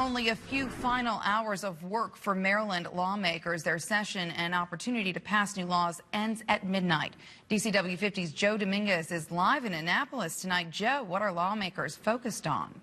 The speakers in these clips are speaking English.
Only a few final hours of work for Maryland lawmakers. Their session and opportunity to pass new laws ends at midnight. DCW 50's Joe Dominguez is live in Annapolis tonight. Joe, what are lawmakers focused on?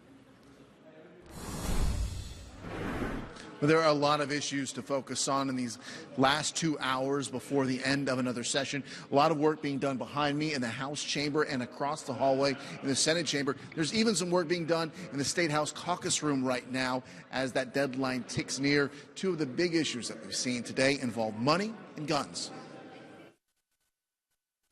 Well, there are a lot of issues to focus on in these last 2 hours before the end of another session. A lot of work being done behind me in the House chamber and across the hallway in the Senate chamber. There's even some work being done in the State House caucus room right now as that deadline ticks near. Two of the big issues that we've seen today involve money and guns.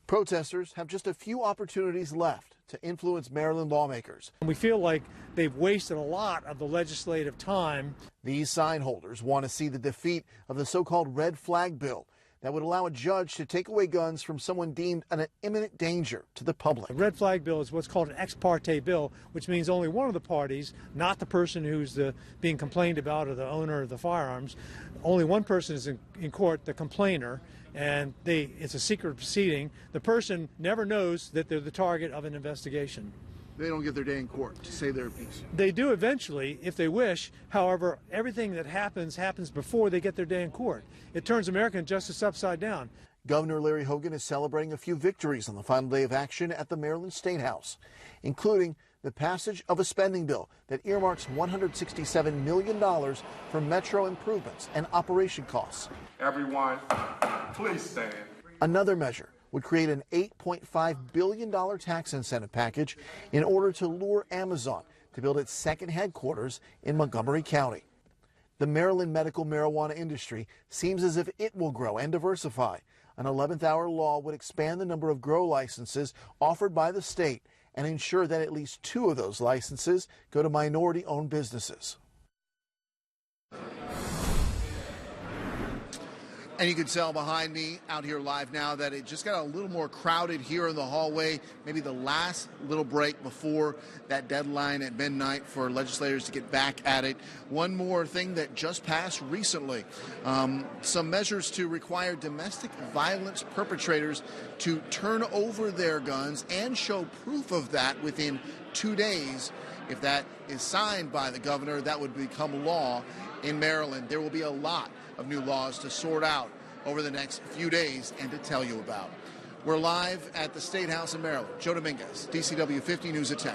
Protesters have just a few opportunities left to influence Maryland lawmakers. We feel like they've wasted a lot of the legislative time. These sign holders want to see the defeat of the so-called red flag bill that would allow a judge to take away guns from someone deemed an imminent danger to the public. The red flag bill is what's called an ex parte bill, which means only one of the parties, not the person who's being complained about or the owner of the firearms, only one person is in court, the complainer, and it's a secret proceeding. The person never knows that they're the target of an investigation. They don't get their day in court to say their piece. They do eventually, if they wish. However, everything that happens before they get their day in court. It turns American justice upside down. Governor Larry Hogan is celebrating a few victories on the final day of action at the Maryland State House, including the passage of a spending bill that earmarks $167 million for metro improvements and operation costs. Everyone, please stand. Another measure would create an $8.5 billion tax incentive package in order to lure Amazon to build its second headquarters in Montgomery County. The Maryland medical marijuana industry seems as if it will grow and diversify. An 11th hour law would expand the number of grow licenses offered by the state and ensure that at least 2 of those licenses go to minority-owned businesses. And you can tell behind me out here live now that it just got a little more crowded here in the hallway, maybe the last little break before that deadline at midnight for legislators to get back at it. One more thing that just passed recently, some measures to require domestic violence perpetrators to turn over their guns and show proof of that within 2 days. If that is signed by the governor, that would become law in Maryland. There will be a lot of new laws to sort out over the next few days and to tell you about. We're live at the State House in Maryland. Joe Dominguez, DCW 50 News at 10.